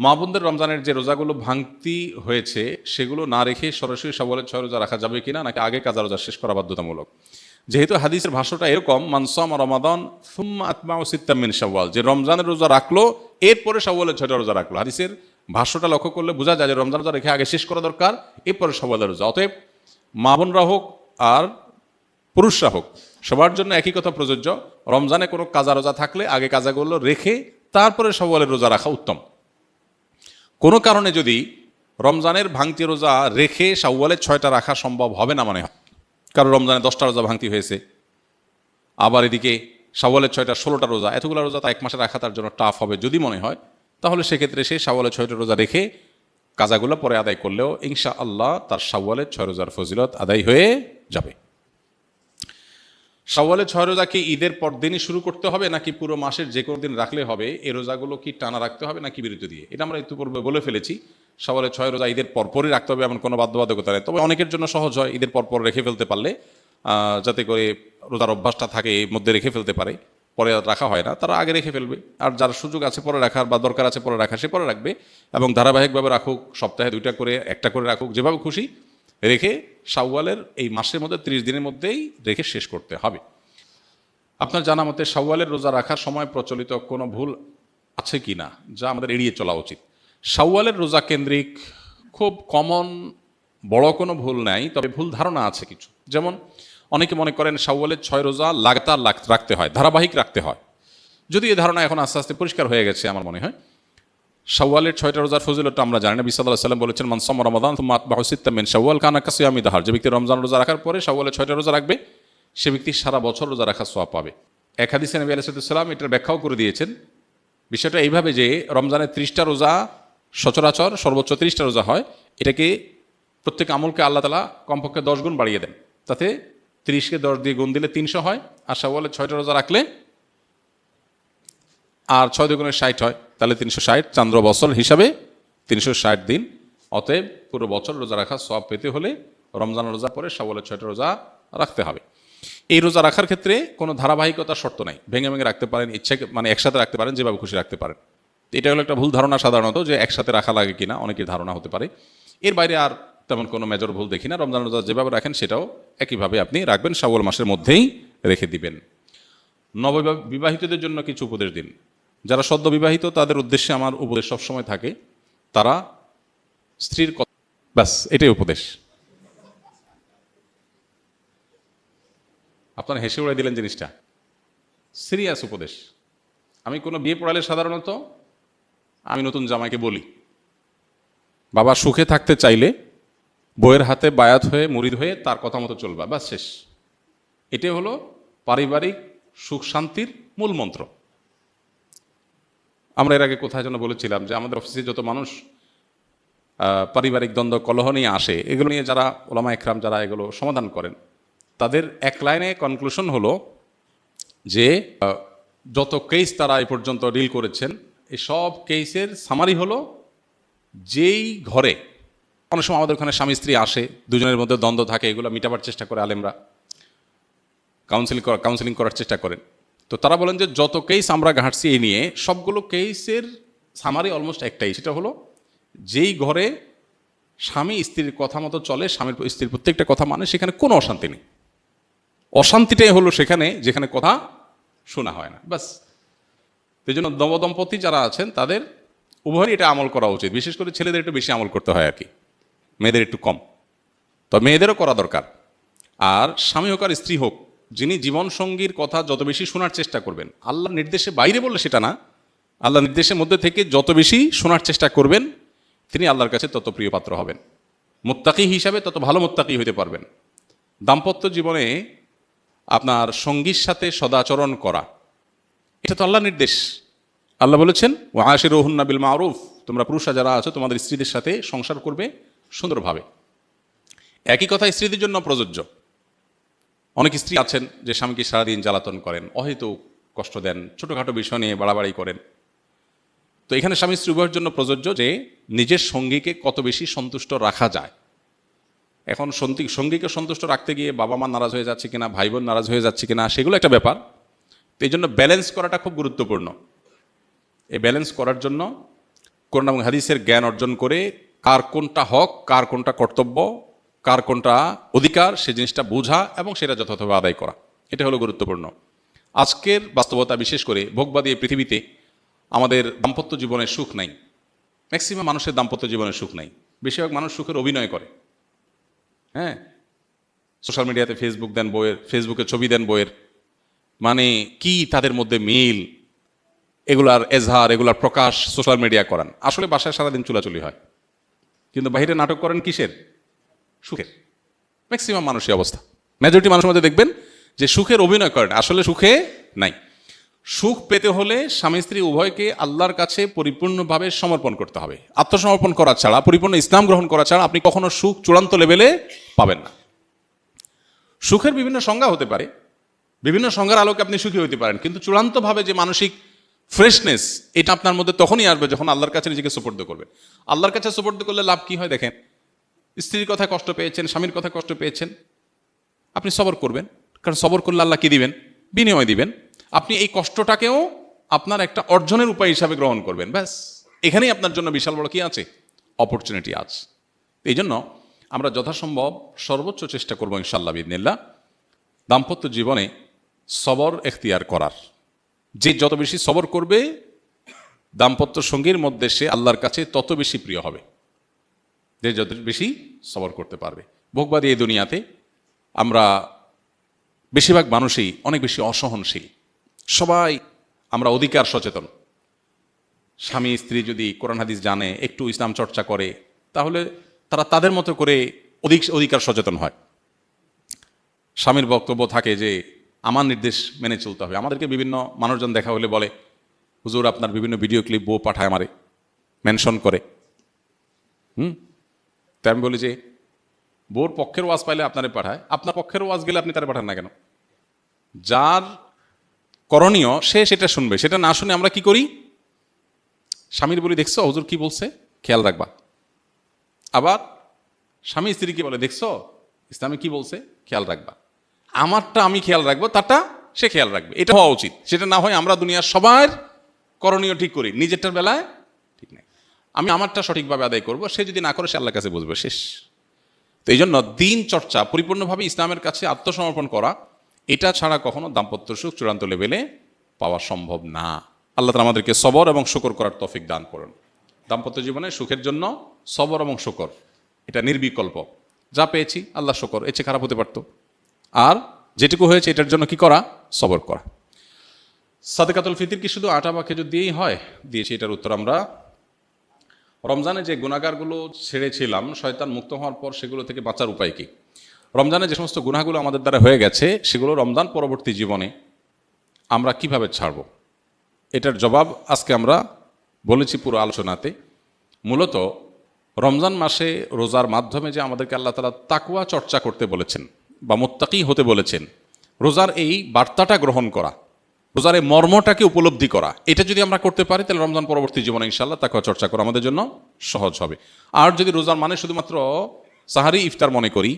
মা বোনদের রমজানের যে রোজাগুলো ভাঙতি হয়েছে সেগুলো না রেখে সরাসরি শাওয়ালের 6 রোজা রাখা যাবে কিনা, নাকি আগে কাজা রোজা শেষ করা বাধ্যতামূলক? যেহেতু হাদিসের ভাষ্যটা এরকম, মান সামা রমাদান সুম্মা আতবাউ সিত্তাম মিন শাওয়াল, যে রমজানের রোজা রাখলো এরপরে শাওয়ালের 6টা রোজা রাখলো। হাদিসের ভাষ্যটা লক্ষ্য করলে বোঝা যায় যে রমজান রোজা রেখে আগে শেষ করা দরকার, এরপরে শাওয়ালের রোজা। অতএব মা বোনরা হোক আর পুরুষরা হোক, সবার জন্য একই কথা প্রযোজ্য। রমজানে কোনো কাজা রোজা থাকলে আগে কাজাগুলো রেখে তারপরে শাওয়ালের রোজা রাখা উত্তম। কোনো কারণে যদি রমজানের ভাঙতি রোজা রেখে শাওয়ালের 6টা রাখা সম্ভব হবে না মনে হয়, কারণ রমজানে 10টা রোজা ভাঙতি হয়েছে, আবার এদিকে শাওয়ালের 6টা 16টা রোজা, এতগুলো রোজা তা এক মাসে রাখা তার জন্য টাফ হবে যদি মনে হয়, তাহলে সেক্ষেত্রে সে শাওয়ালের 6টা রোজা রেখে কাজাগুলো পরে আদায় করলেও ইনশা আল্লাহ তার শাওয়ালের 6 রোজার ফজিলত আদায় হয়ে যাবে। শাওয়ালের 6 রোজা কি ঈদের পর দিনই শুরু করতে হবে, নাকি পুরো মাসের যে কোনো দিন রাখলে হবে? এই রোজাগুলো কি টানা রাখতে হবে নাকি বিরতি দিয়ে? এটা আমরা ইতিপূর্বে বলে ফেলেছি। শাওয়ালের 6 রোজা ঈদের পরপরই রাখতে হবে এমন কোনো বাধ্যবাধকতা নেই। তবে অনেকের জন্য সহজ হয় ঈদের পরপর রেখে ফেলতে পারলে, যাতে করে রোজার অভ্যাসটা থাকে, এর মধ্যে রেখে ফেলতে পারে, পরে রাখা হয় না, তারা আগে রেখে ফেলবে। আর যার সুযোগ আছে পরে রাখার বা দরকার আছে পরে রাখা, সে পরে রাখবে এবং ধারাবাহিকভাবে রাখুক, সপ্তাহে 2টা করে, 1টা করে রাখুক, যেভাবে খুশি রেখে শাওয়ালের এই মাসের মধ্যে 30 দিনের মধ্যেই রেখে শেষ করতে হবে। আপনার জানা মতে শাওয়ালের রোজা রাখার সময় প্রচলিত কোনো ভুল আছে কি না, যা আমাদের এড়িয়ে চলা উচিত? শাওয়ালের রোজা কেন্দ্রিক খুব কমন বড় কোনো ভুল নাই, তবে ভুল ধারণা আছে কিছু। যেমন অনেকে মনে করেন শাওয়ালের 6 রোজা লাগাতার রাখতে হয়, ধারাবাহিক রাখতে হয়। যদি এই ধারণা এখন আস্তে আস্তে পরিষ্কার হয়ে গেছে আমার মনে হয়। শাওয়ালের 6টা রোজার ফজিলতটা আমরা জানি। নবী সাল্লাল্লাহু আলাইহি ওয়াসাল্লাম বলেছেন, মান সামা রমাদান সুম্মা আতবাহু সিত্তাম মিন শাওয়াল কানা কাসিয়ামি দাহর, যে ব্যক্তি রমজান রোজা রাখার পরে শাওয়ালের 6টা রোজা রাখবে সে ব্যক্তি সারা বছর রোজা রাখার সওয়াব পাবে। এক হাদিসে নবী আলাইহিস সালাম এটার ব্যাখ্যাও করে দিয়েছেন। বিষয়টা এইভাবে যে রমজানের 30টা রোজা সচরাচর সর্বোচ্চ 30টা রোজা হয়, এটাকে প্রত্যেক আমলকে আল্লাহ তাআলা কমপক্ষে 10 গুণ বাড়িয়ে দেন, তাতে 30কে 10 দিয়ে গুণ দিলে 300 হয়, আর শাওয়ালের 6টা রোজা রাখলে আর 6 দুগুণে 60 হয়, তাহলে 360, চান্দ্র বছর হিসাবে 360 দিন। অতএব পুরো বছর রোজা রাখা সওয়াব পেতে হলে রমজান রোজা পরে শাওয়ালের 6টা রোজা রাখতে হবে। এই রোজা রাখার ক্ষেত্রে কোনো ধারাবাহিকতার শর্ত নাই, ভেঙে ভেঙে রাখতে পারেন, ইচ্ছে মানে একসাথে রাখতে পারেন, যেভাবে খুশি রাখতে পারেন। এটা হলো একটা ভুল ধারণা সাধারণত, যে একসাথে রাখা লাগে কিনা অনেকের ধারণা হতে পারে। এর বাইরে আর তেমন কোনো মেজর ভুল দেখি না। রমজান রোজা যেভাবে রাখেন সেটাও একইভাবে আপনি রাখবেন, শাওয়াল মাসের মধ্যেই রেখে দিবেন। নববিবাহিতদের জন্য কিছু উপদেশ দিন। যারা সদ্য বিবাহিত তাদের উদ্দেশ্যে আমার উপদেশ সবসময় থাকে, তারা স্ত্রীর কথা, ব্যাস এটাই উপদেশ। আপনারা হেসে উড়াই দিলেন জিনিসটা, সিরিয়াস উপদেশ। আমি কোনো বিয়ে পড়ালে সাধারণত আমি নতুন জামাইকে বলি, বাবা সুখে থাকতে চাইলে বইয়ের হাতে বায়াত হয়ে মুরিদ হয়ে তার কথা মতো চলবা, ব্যাস শেষ। এটাই হলো পারিবারিক সুখ শান্তির মূল মন্ত্র। আমরা এর আগে কোথায় যেন বলেছিলাম যে আমাদের অফিসে যত মানুষ পারিবারিক দ্বন্দ্ব কলহ নিয়ে আসে, এগুলো নিয়ে যারা ওলামা একরাম যারা এগুলো সমাধান করেন, তাদের এক লাইনে কনক্লুশন হলো যে যত কেস তারা এই পর্যন্ত ডিল করেছেন, এই সব কেসের সামারি হলো, যেই ঘরে অনেক সময় আমাদের ওখানে স্বামী স্ত্রী আসে, দুজনের মধ্যে দ্বন্দ্ব থাকে, এগুলো মিটাবার চেষ্টা করে আলেমরা, কাউন্সিলিং করার চেষ্টা করেন। তো তারা বলেন যে যত কেস আমরা ঘাঁটছি এই নিয়ে, সবগুলো কেসের সামারি অলমোস্ট একটাই, সেটা হলো যেই ঘরে স্বামী স্ত্রীর কথা মতো চলে, স্বামীর স্ত্রীর প্রত্যেকটা কথা মানে, সেখানে কোনো অশান্তি নেই। অশান্তিটাই হলো সেখানে যেখানে কথা শোনা হয় না, বাস। এই জন্য নবদম্পতি যারা আছেন তাদের উভয়ই এটা আমল করা উচিত। বিশেষ করে ছেলেদের একটু বেশি আমল করতে হয় আর কি, মেয়েদের একটু কম। তো মেয়েদেরও করা দরকার। আর স্বামী হোক আর স্ত্রী হোক, যিনি জীবনসঙ্গীর কথা যত বেশি শোনার চেষ্টা করবেন, আল্লাহর নির্দেশে বাইরে বললে সেটা না, আল্লাহর নির্দেশের মধ্যে থেকে যত বেশি শোনার চেষ্টা করবেন, তিনি আল্লাহর কাছে তত প্রিয় পাত্র হবেন, মুত্তাকি হিসাবে তত ভালো মুত্তাকি হইতে পারবেন। দাম্পত্য জীবনে আপনার সঙ্গীর সাথে সদাচরণ করা, এটা তো আল্লাহর নির্দেশ। আল্লাহ বলেছেন, ওয়া আশিরুহুন্না বিল মারুফ, তোমরা পুরুষরা যারা আছো তোমাদের স্ত্রীদের সাথে সংসার করবে সুন্দরভাবে। একই কথা স্ত্রীদের জন্য প্রযোজ্য। অনেক স্ত্রী আছেন যে স্বামীকে সারাদিন জ্বালাতন করেন, অহেতুক কষ্ট দেন, ছোটোখাটো বিষয় নিয়ে বাড়াবাড়ি করেন। তো এখানে স্বামী স্ত্রী উভয়ের জন্য প্রযোজ্য যে নিজের সঙ্গীকে কত বেশি সন্তুষ্ট রাখা যায়। এখন সঙ্গীকে সন্তুষ্ট রাখতে গিয়ে বাবা মা নারাজ হয়ে যাচ্ছে কিনা, ভাই বোন নারাজ হয়ে যাচ্ছে কিনা, সেগুলো একটা ব্যাপার। তো এই জন্য ব্যালেন্স করাটা খুব গুরুত্বপূর্ণ। এই ব্যালেন্স করার জন্য কোরআন এবং হাদিসের জ্ঞান অর্জন করে কার কোনটা হক, কার কোনটা কর্তব্য, কার কোনটা অধিকার, সে জিনিসটা বোঝা এবং সেটা যথাযথভাবে আদায় করা, এটা হলো গুরুত্বপূর্ণ। আজকের বাস্তবতা, বিশেষ করে ভোগবাদী এই পৃথিবীতে আমাদের দাম্পত্য জীবনে সুখ নাই। ম্যাক্সিমাম মানুষের দাম্পত্য জীবনে সুখ নাই। বেশিরভাগ মানুষ সুখের অভিনয় করে। হ্যাঁ, সোশ্যাল মিডিয়াতে ফেসবুক দেন বইয়ের, ফেসবুকে ছবি দেন বইয়ের, মানে কি তাদের মধ্যে মিল, এগুলার এজহার, এগুলার প্রকাশ সোশ্যাল মিডিয়া করান। আসলে বাসায় সারাদিন চুলাচুলি হয়, কিন্তু বাইরে নাটক করেন কিসের? সুখের। ম্যাক্সিমাম মানুষের অবস্থা, মেজরিটি মানুষের মধ্যে দেখবেন যে সুখের অভিনয় করেন, আসলে সুখে নাই। সুখ পেতে হলে স্বামী স্ত্রী উভয়কে আল্লাহর কাছে পরিপূর্ণভাবে সমর্পণ করতে হবে। আত্মসমর্পণ করা ছাড়া, পরিপূর্ণ ইসলাম গ্রহণ করা ছাড়া আপনি কখনো সুখ চূড়ান্ত লেভেলে পাবেন না। সুখের বিভিন্ন সংজ্ঞা হতে পারে, বিভিন্ন সংজ্ঞার আলোকে আপনি সুখী হতে পারেন, কিন্তু চূড়ান্তভাবে যে মানসিক ফ্রেশনেস, এটা আপনার মধ্যে তখনই আসবে যখন আল্লাহর কাছে নিজেকে সুপর্দ করবেন। আল্লাহর কাছে সুপর্দ করলে লাভ কি হয় দেখেন, স্ত্রীর কথায় কষ্ট পেয়েছেন, স্বামীর কথায় কষ্ট পেয়েছেন, আপনি সবর করবেন, কারণ সবর করলে আল্লাহ কি দিবেন? বিনিময় দিবেন। আপনি এই কষ্টটাকেও আপনার একটা অর্জনের উপায় হিসাবে গ্রহণ করবেন। ব্যাস, এখানেই আপনার জন্য বিশাল বড় কি আছে? অপরচুনিটি আছে। এই জন্য আমরা যথাসম্ভব সর্বোচ্চ চেষ্টা করবো ইনশাআল্লাহ বিদিনিল্লাহ দাম্পত্য জীবনে সবর এখতিয়ার করার। যে যত বেশি সবর করবে দাম্পত্য সঙ্গীর মধ্যে, সে আল্লাহর কাছে তত বেশি প্রিয় হবে, যে যত বেশি সবর করতে পারবে। ভোগবাদী এই দুনিয়াতে আমরা বেশিরভাগ মানুষই অনেক বেশি অসহনশীল। সবাই আমরা অধিকার সচেতন। স্বামী স্ত্রী যদি কোরআন হাদিস জানে, একটু ইসলাম চর্চা করে, তাহলে তারা তাদের মতো করে অধিকার সচেতন হয়। স্বামীর বক্তব্য থাকে যে আমার নির্দেশ মেনে চলতে হবে। আমাদেরকে বিভিন্ন মানুষজন দেখা হলে বলে, হুজুর আপনার বিভিন্ন ভিডিও ক্লিপ বউ পাঠায় আমারে, মেনশন করে। তাই আমি বলি যে বউর পক্ষের ওয়াজ পাইলে আপনারে পাঠায়, আপনার পক্ষের ওয়াজ গেলে আপনি তারা পাঠান না কেন? যার করণীয় সে সেটা শুনবে, সেটা না শুনে আমরা কি করি? স্বামীর বলি, দেখছো হুজুর কি বলছে, খেয়াল রাখবা। আবার স্বামী স্ত্রীকে বলে, দেখছো ইসলামে কি বলছে, খেয়াল রাখবা। আমারটা আমি খেয়াল রাখবো, তারটা সে খেয়াল রাখবে। এটা হওয়া উচিত। সেটা না হয় আমরা দুনিয়ার সবার করণীয় ঠিক করি, নিজেরটার বেলায় ঠিক নেই। আমি আমারটা সঠিকভাবে আদায় করব, সে যদি না করে সে আল্লাহর কাছে বুঝবে, শেষ। তো এই জন্য দিন চর্চা, পরিপূর্ণভাবে ইসলামের কাছে আত্মসমর্পণ করা, এটা ছাড়া কখনো দাম্পত্য সুখ চূড়ান্ত লেভেলে পাওয়া সম্ভব না। আল্লাহ তাআলা আমাদেরকে সবর এবং শুকর করার তৌফিক দান করুন। দাম্পত্য জীবনে সুখের জন্য সবর এবং শুকর, এটা নির্বিকল্প। যা পেয়েছি আল্লাহ শুকর, এর চেয়ে খারাপ হতে পারত। আর যেটুকু হয়েছে এটার জন্য কি করা? সবর করা। সাদকাতুল ফিতর কি শুধু আটা বা খেজুর দিয়েই হয়? দিয়েছি। এটার উত্তর আমরা রমজানে যে গুনাহগারগুলো ছেড়েছিলাম শয়তান মুক্ত হওয়ার পর, সেগুলো থেকে বাঁচার উপায় কি? রমজানে যে সমস্ত গুনাহগুলো আমাদের দ্বারা হয়ে গেছে, সেগুলো রমজান পরবর্তী জীবনে আমরা কিভাবে ছাড়ব, এটার জবাব আজকে আমরা বলেছি পুরো আলোচনাতে। মূলত রমজান মাসে রোজার মাধ্যমে যে আমাদেরকে আল্লাহ তাআলা তাকওয়া চর্চা করতে বলেছেন বা মুত্তাকি হতে বলেছেন, রোজার এই বার্তাটা গ্রহণ করা, রোজার এই মর্মটাকে উপলব্ধি করা, এটা যদি আমরা করতে পারি তাহলে রমজান পরবর্তী জীবনে ইনশাআল্লাহ তাকওয়া চর্চা করা আমাদের জন্য সহজ হবে। আর যদি রোজার মানে শুধুমাত্র সাহারি ইফতার মনে করি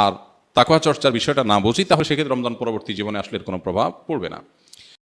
আর তাকওয়া চর্চার বিষয়টা না বুঝি, তাহলে সেক্ষেত্রে রমজান পরবর্তী জীবনে আসলে এর কোনো প্রভাব পড়বে না।